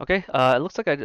Okay, it looks like I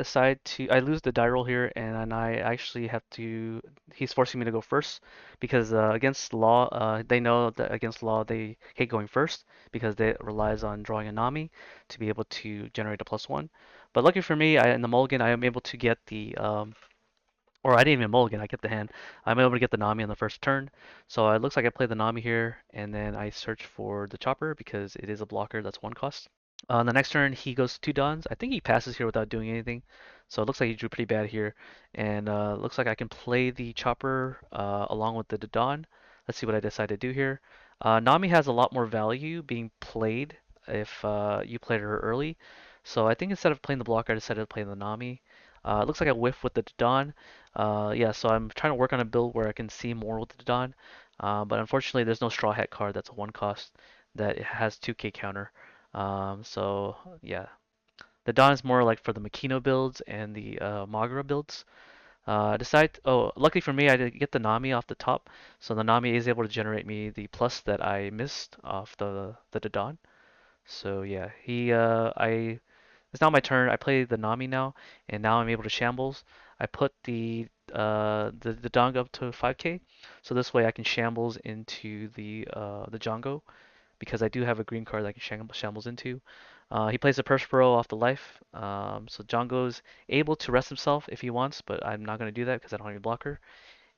lose the die roll here, and then I actually have to. He's forcing me to go first because against law, they know that against law they hate going first because they relies on drawing a Nami to be able to generate a +1. But lucky for me, in the mulligan, I am able to get or I didn't even mulligan, I get the hand. I'm able to get the Nami on the first turn. So it looks like I play the Nami here, and then I search for the chopper because it is a blocker that's 1 cost. On the next turn, he goes 2 Dons. I think he passes here without doing anything. So it looks like he drew pretty bad here. And looks like I can play the Chopper along with the Don. Let's see what I decide to do here. Nami has a lot more value being played if you played her early. So I think instead of playing the blocker, I decided to play the Nami. It looks like I whiff with the Don. Yeah, so I'm trying to work on a build where I can see more with the Don. But unfortunately, there's no Straw Hat card that's a 1 cost that has 2k counter. So yeah, the Dawn is more like for the Makino builds and the Magra builds. Luckily for me, I did get the Nami off the top, so the Nami is able to generate me the plus that I missed off the Dawn. So yeah, it's now my turn. I play the Nami now, and now I'm able to shambles. I put the Dong up to 5k, so this way I can shambles into the Django because I do have a green card that I can shambles into. He plays a Perspiro off the life, so Django's able to rest himself if he wants, but I'm not going to do that because I don't have any blocker.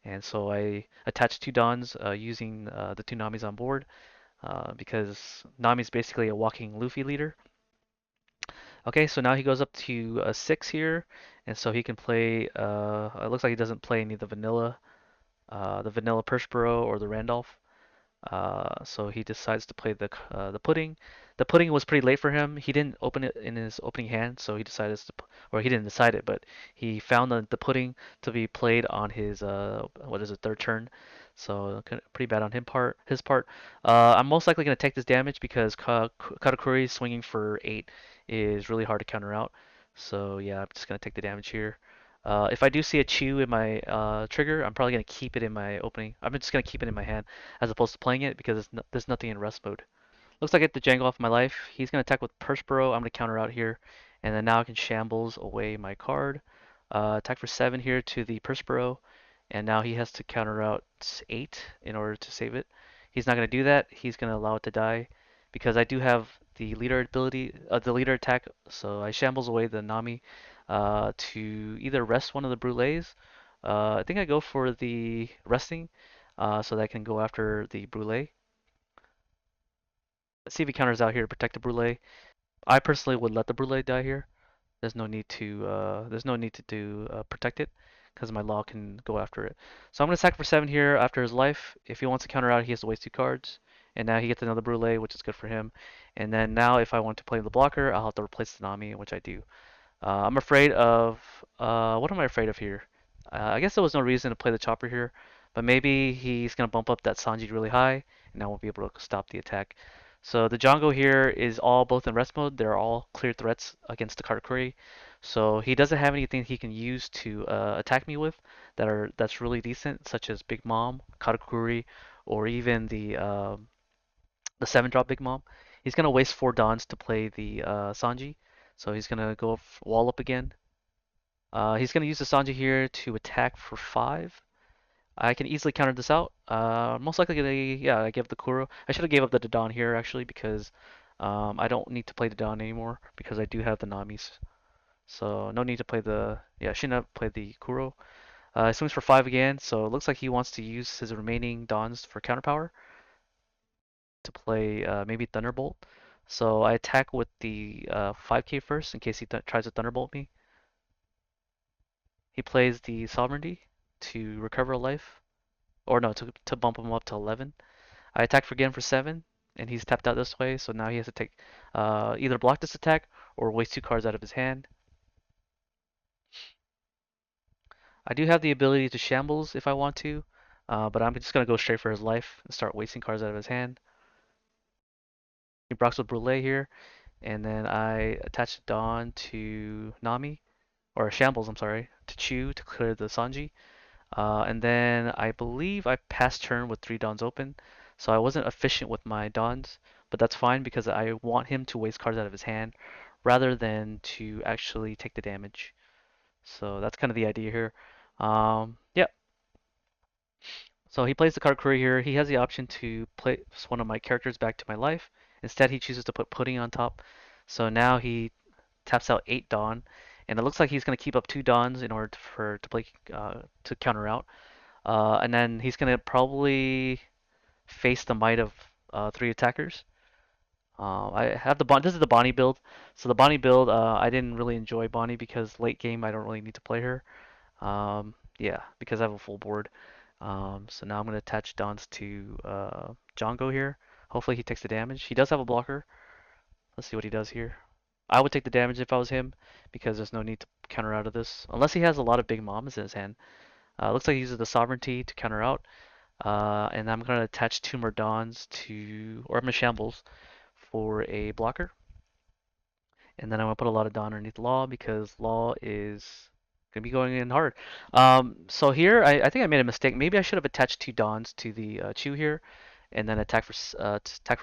And so I attach 2 Dons using the 2 Namis on board because Nami's basically a walking Luffy leader. Okay, so now he goes up to a 6 here, and so he can play. It looks like he doesn't play any of the vanilla Perspiro or the Randolph. So he decides to play the pudding. The pudding was pretty late for him. He didn't open it in his opening hand, so he decided to, or he didn't decide it, but he found the pudding to be played on his what is it, third turn. So pretty bad on his part. I'm most likely gonna take this damage because Katakuri swinging for 8 is really hard to counter out. So yeah, I'm just gonna take the damage here. If I do see a Chew in my trigger, I'm probably gonna keep it in my opening. I'm just gonna keep it in my hand as opposed to playing it because there's nothing in rest mode. Looks like I get the Django off my life. He's going to attack with Perspiro. I'm going to counter out here. And then now I can shambles away my card. Attack for 7 here to the Perspiro. And now he has to counter out 8 in order to save it. He's not going to do that. He's going to allow it to die because I do have the leader ability, the leader attack. So I shambles away the Nami to either rest one of the Brulés. I think I go for the resting so that I can go after the Brule. Let's see if he counters out here to protect the Brule. I personally would let the Brule die here. There's no need to do protect it because my law can go after it. So I'm gonna sack for 7 here after his life. If he wants to counter out, he has to waste 2 cards. And now he gets another Brule, which is good for him. And then now if I want to play the blocker, I'll have to replace the Nami, which I do. I'm afraid of what am I afraid of here? I guess there was no reason to play the chopper here, but maybe he's gonna bump up that Sanji really high, and I won't be able to stop the attack. So the Django here is all both in rest mode. They're all clear threats against the Katakuri. So he doesn't have anything he can use to attack me with that's really decent, such as Big Mom, Katakuri, or even the 7-drop Big Mom. He's gonna waste 4 Dons to play the Sanji. So he's gonna go wall up again. He's gonna use the Sanji here to attack for 5. I can easily counter this out. Most likely gonna, yeah, I give the Kuro. I should have gave up the Dodon here actually because I don't need to play the Dodon anymore because I do have the Namis. So no need to play I shouldn't have played the Kuro. He swings for 5 again, so it looks like he wants to use his remaining Dons for counter power to play maybe Thunderbolt. So I attack with the 5k first in case he tries to Thunderbolt me. He plays the Sovereignty to recover a life, or no, to bump him up to 11. I attack for again for 7, and he's tapped out this way, so now he has to take either block this attack or waste 2 cards out of his hand. I do have the ability to shambles if I want to, but I'm just going to go straight for his life and start wasting cards out of his hand. He blocks with Brule here, and then I attach Dawn to Nami, or Shambles, I'm sorry, to Chu to clear the Sanji. And then I believe I passed turn with 3 Dons open, so I wasn't efficient with my Dons, but that's fine because I want him to waste cards out of his hand rather than to actually take the damage. So that's kind of the idea here. Yeah, so he plays the Katakuri here. He has the option to place one of my characters back to my life. Instead, he chooses to put Pudding on top. So now he taps out 8 Dawn, and it looks like he's going to keep up 2 Dawns in order to play to counter out. And then he's going to probably face the might of 3 attackers. I have the This is the Bonnie build. So the Bonnie build, I didn't really enjoy Bonnie because late game I don't really need to play her. Yeah, because I have a full board. So now I'm going to attach Dons to Django here. Hopefully he takes the damage. He does have a blocker. Let's see what he does here. I would take the damage if I was him because there's no need to counter out of this. Unless he has a lot of big moms in his hand. Looks like he uses the Sovereignty to counter out. And I'm going to attach 2 more Dons to, or I'm going to Shambles for a blocker. And then I'm gonna put a lot of Dawn underneath Law because Law is gonna be going in hard. So here I think I made a mistake. Maybe I should have attached 2 Dawns to the Chew here, and then attack for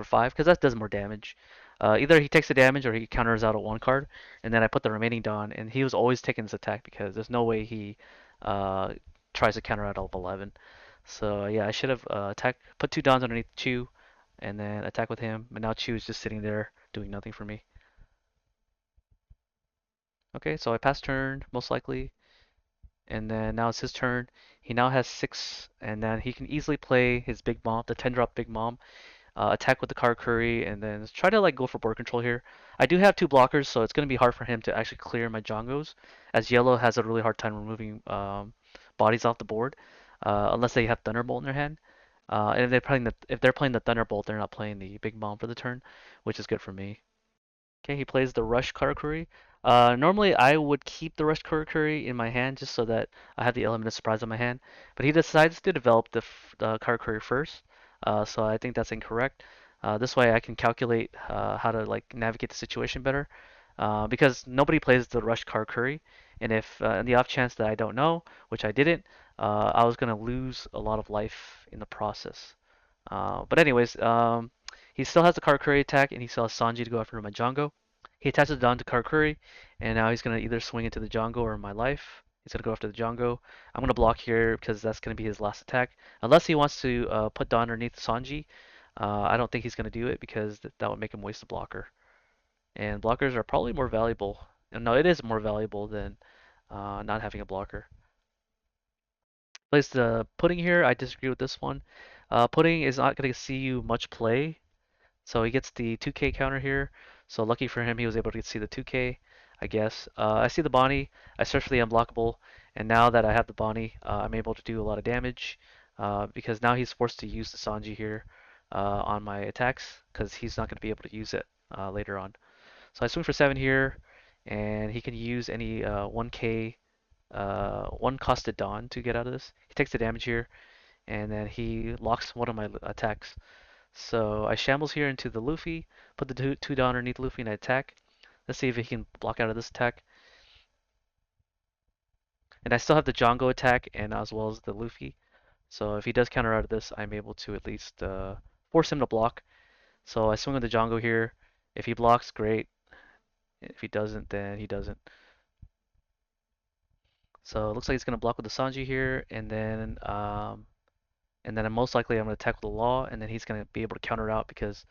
5 because that does more damage. Either he takes the damage or he counters out a 1 card, and then I put the remaining Dawn, and he was always taking this attack because there's no way he uh, tries to counter out all of 11. So yeah, I should have put 2 Dawns underneath Chew, and then attack with him. But now Chew is just sitting there doing nothing for me. Okay, so I pass turn, most likely, and then now it's his turn. He now has 6, and then he can easily play his Big Mom, the 10 drop Big Mom, attack with the Katakuri, and then try to like go for board control here. I do have 2 blockers, so it's going to be hard for him to actually clear my Jongos, as Yellow has a really hard time removing bodies off the board, unless they have Thunderbolt in their hand. And if they're playing the Thunderbolt, they're not playing the Big Mom for the turn, which is good for me. Okay, he plays the Rush Karakuri. Normally I would keep the Rush Karakuri in my hand just so that I have the element of surprise on my hand, but he decides to develop the Karakuri first, so I think that's incorrect. This way I can calculate how to like navigate the situation better, because nobody plays the Rush Karakuri, and if in the off chance that I don't know, which I didn't, I was gonna lose a lot of life in the process. But anyways, he still has the Karakuri attack, and he still has Sanji to go after my Django. He attaches it on to Karakuri, and now he's going to either swing into the Django or my life. He's going to go after the Django. I'm going to block here because that's going to be his last attack. Unless he wants to put Dawn underneath Sanji. I don't think he's going to do it because that would make him waste a blocker. And blockers are probably more valuable. No, it is more valuable than not having a blocker. Place the Pudding here. I disagree with this one. Pudding is not going to see you much play. So he gets the 2K counter here. So lucky for him, he was able to see the 2K, I guess. I see the Bonnie. I search for the unblockable. And now that I have the Bonnie, I'm able to do a lot of damage. Because now he's forced to use the Sanji here on my attacks. Because he's not going to be able to use it later on. So I swing for 7 here. And he can use any 1K, 1 costed Dawn to get out of this. He takes the damage here. And then he locks one of my attacks. So I shambles here into the Luffy, put the two down underneath Luffy and I attack. Let's see if he can block out of this attack. And I still have the Django attack and as well as the Luffy. So if he does counter out of this, I'm able to at least force him to block. So I swing with the Django here. If he blocks, great. If he doesn't, then he doesn't. So it looks like he's gonna block with the Sanji here, and then most likely I'm gonna attack with the Law, and then he's gonna be able to counter out because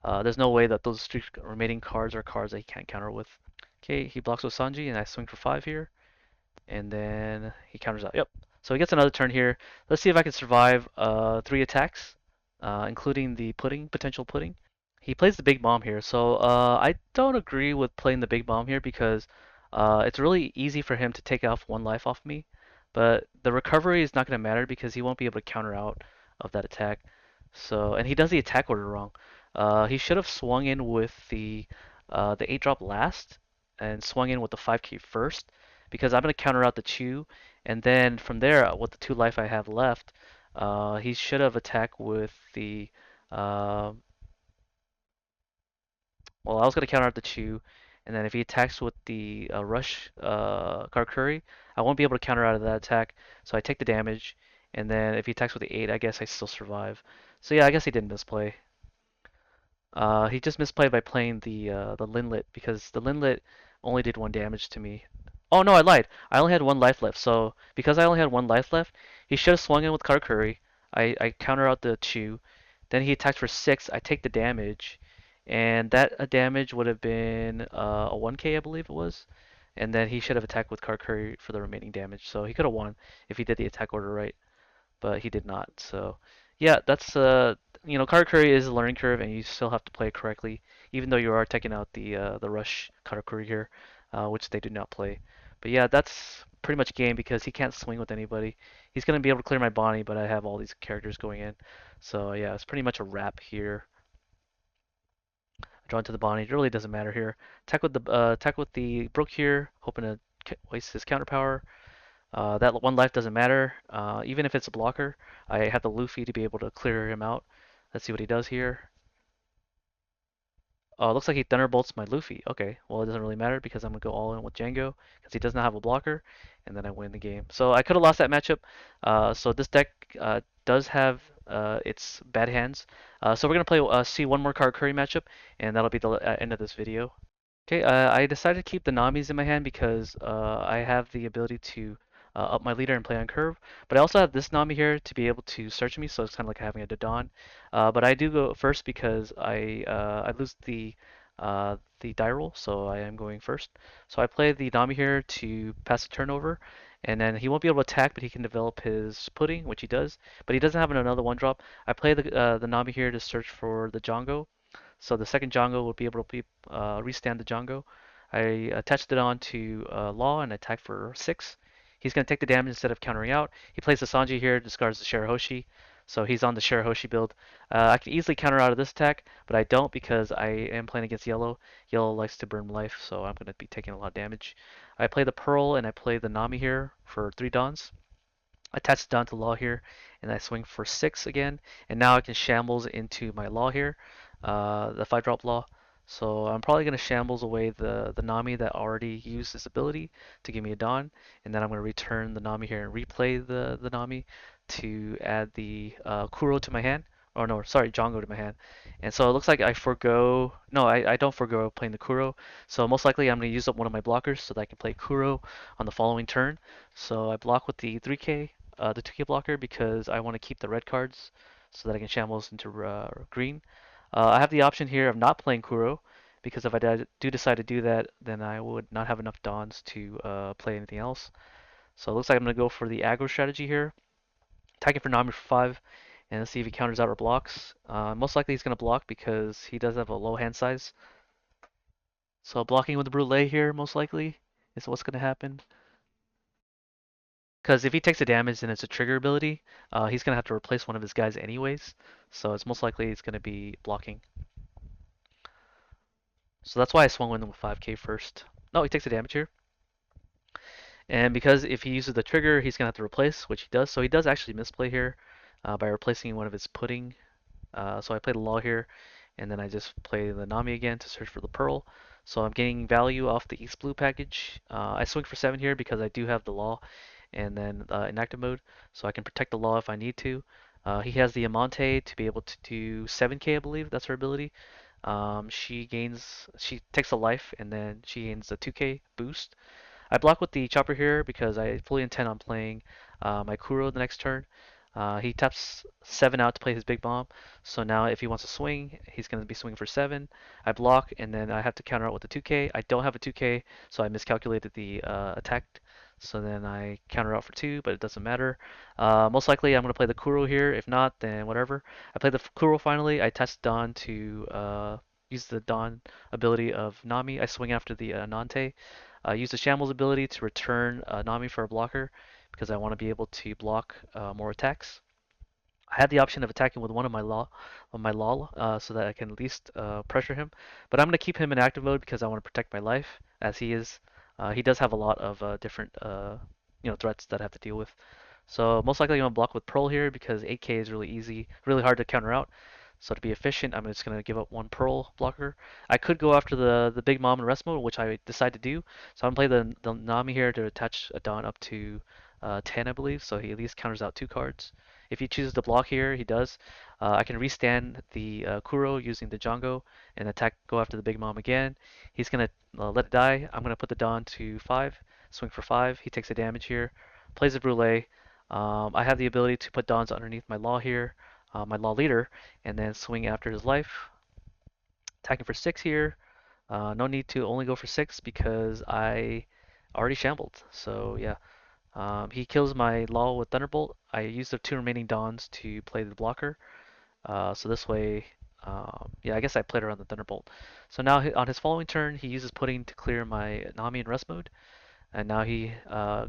there's no way that those 3 remaining cards are cards that he can't counter with. Okay, he blocks with Sanji, and I swing for 5 here, and then he counters out. Yep. So he gets another turn here. Let's see if I can survive 3 attacks, including the potential pudding. He plays the big bomb here, so I don't agree with playing the big bomb here because it's really easy for him to take off 1 life off me, but the recovery is not going to matter because he won't be able to counter out of that attack. So, and he does the attack order wrong. He should have swung in with the 8 drop last and swung in with the 5k first because I'm going to counter out the Chew, and then from there, with the 2 life I have left, he should have attacked with the uh, well, I was going to counter out the Chew, and then if he attacks with the Rush Karkuri, I won't be able to counter out of that attack, so I take the damage, and then if he attacks with the 8, I guess I still survive. So yeah, I guess he didn't misplay. He just misplayed by playing the Linlet because the Linlet only did one damage to me. Oh no, I lied. I only had one life left. So because I only had one life left, he should have swung in with Katakuri. I counter out the Chew. Then he attacks for six. I take the damage, and that damage would have been a 1k, I believe it was. And then he should have attacked with Katakuri for the remaining damage. So he could have won if he did the attack order right, but he did not. So yeah, that's Katakuri is a learning curve, and you still have to play it correctly, even though you are taking out the rush Katakuri here, which they do not play. But yeah, that's pretty much game because he can't swing with anybody. He's gonna be able to clear my Bonnie, but I have all these characters going in. So yeah, it's pretty much a wrap here. Drawn to the Bonnie, it really doesn't matter here. Attack with the Brook here, hoping to waste his counter power. That one life doesn't matter. Even if it's a blocker, I have the Luffy to be able to clear him out. Let's see what he does here. Oh, it looks like he thunderbolts my Luffy. Okay, well it doesn't really matter because I'm gonna go all in with Django because he does not have a blocker, and then I win the game. So I could have lost that matchup. So this deck does have its bad hands. So we're gonna play see one more card curry matchup, and that'll be the end of this video. Okay, I decided to keep the Namis in my hand because I have the ability to up my leader and play on curve. But I also have this Nami here to be able to search me, so it's kind of like having a Dodon. But I do go first because I lose the die roll, so I am going first. So I play the Nami here to pass the turnover, and then he won't be able to attack, but he can develop his pudding, which he does. But he doesn't have another one drop. I play the Nami here to search for the Django. So the second Django will be able to restand the Django. I attached it on to Law and attack for 6. He's going to take the damage instead of countering out. He plays the Sanji here, discards the Shirahoshi. So he's on the Shirahoshi build. I can easily counter out of this attack, but I don't because I am playing against Yellow. Yellow likes to burn life, so I'm going to be taking a lot of damage. I play the Pearl and I play the Nami here for 3 Dons. Attach it down to Law here, and I swing for 6 again. And now I can Shambles into my Law here, the 5-drop Law. So I'm probably going to Shambles away the Nami that already used this ability to give me a Dawn. And then I'm going to return the Nami here and replay the Nami to add the Kuro to my hand. Or no, sorry, Django to my hand. And so it looks like I forgo, no, I don't forgo playing the Kuro. So most likely I'm going to use up one of my blockers so that I can play Kuro on the following turn. So I block with the 3k, the 2k blocker because I want to keep the red cards so that I can shambles into green. I have the option here of not playing Kuro because if I do decide to do that, then I would not have enough Dons to play anything else. So it looks like I'm going to go for the aggro strategy here. Attacking for Nami for 5, and let's see if he counters out or blocks. Most likely he's going to block because he does have a low hand size. So blocking with the Brûlée here, most likely, is what's going to happen. Because if he takes the damage and it's a trigger ability, he's going to have to replace one of his guys anyways. So it's most likely it's going to be blocking. So that's why I swung in with 5k first. No, he takes the damage here. And because if he uses the trigger, he's going to have to replace, which he does. So he does actually misplay here by replacing one of his pudding. So I play the Law here, and then I just play the Nami again to search for the Pearl. So I'm getting value off the East Blue package. I swing for 7 here because I do have the Law and then in active mode, so I can protect the Law if I need to. He has the Amante to be able to do 7k, I believe. That's her ability. She takes a life, and then she gains a 2k boost. I block with the chopper here because I fully intend on playing my Kuro the next turn. He taps 7 out to play his big bomb. So now if he wants to swing, he's going to be swinging for 7. I block and then I have to counter out with the 2k. I don't have a 2k, so I miscalculated the attack. So then I counter out for 2, but it doesn't matter. Most likely I'm going to play the Kuro here. If not, then whatever. I play the Kuro finally. I test Dawn to use the Dawn ability of Nami. I swing after the Nante. Use the Shambles ability to return Nami for a blocker because I want to be able to block more attacks. I had the option of attacking with one of my lol, so that I can at least pressure him. But I'm going to keep him in active mode because I want to protect my life, as he is. He does have a lot of different threats that I have to deal with. So most likely I'm going to block with Pearl here because 8k is really easy, really hard to counter out. So to be efficient, I'm just going to give up one Pearl blocker. I could go after the Big Mom and rest mode, which I decided to do. So I'm going to play the Nami here to attach a Dawn up to 10, I believe. So he at least counters out 2 cards. If he chooses to block here, he does. I can restand the Kuro using the Django and attack, go after the Big Mom again. He's gonna let it die. I'm gonna put the Dawn to 5, swing for 5. He takes the damage here, plays the Brule. I have the ability to put Dawns underneath my Law here, my Law leader, and then swing after his life. Attacking for 6 here. No need to only go for 6 because I already shambled. So yeah, he kills my Law with Thunderbolt. I use the 2 remaining Dawns to play the blocker. So this way, yeah, I guess I played around the Thunderbolt. So now on his following turn, he uses Pudding to clear my Nami in rest mode. And now he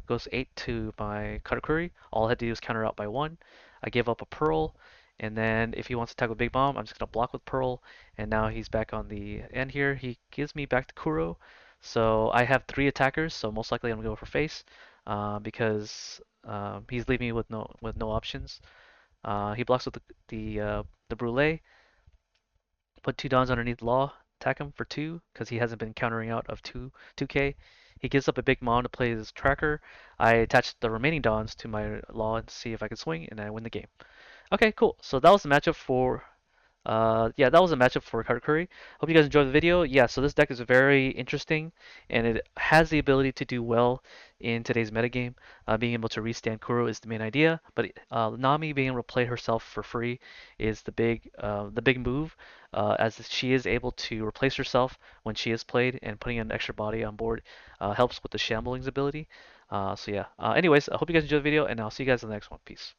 goes 8 to my Katakuri. All I had to do is counter out by 1. I give up a Pearl, and then if he wants to attack with Big Bomb, I'm just going to block with Pearl. And now he's back on the end here. He gives me back to Kuro. So I have 3 attackers, so most likely I'm going to go for face because he's leaving me with no options. He blocks with the Brule. Put 2 Dons underneath Law. Attack him for 2 because he hasn't been countering out of 2k. He gives up a big Mom to play his tracker. I attach the remaining Dons to my Law and see if I can swing, and I win the game. Okay, cool. So that was the matchup for yeah, that was a matchup for Katakuri. Hope you guys enjoyed the video. Yeah, so this deck is very interesting, and it has the ability to do well in today's metagame. Being able to restand Kuro is the main idea, but Nami being able to play herself for free is the big move, as she is able to replace herself when she is played, and putting an extra body on board helps with the Shambling's ability. So yeah. Anyways, I hope you guys enjoyed the video, and I'll see you guys in the next one. Peace.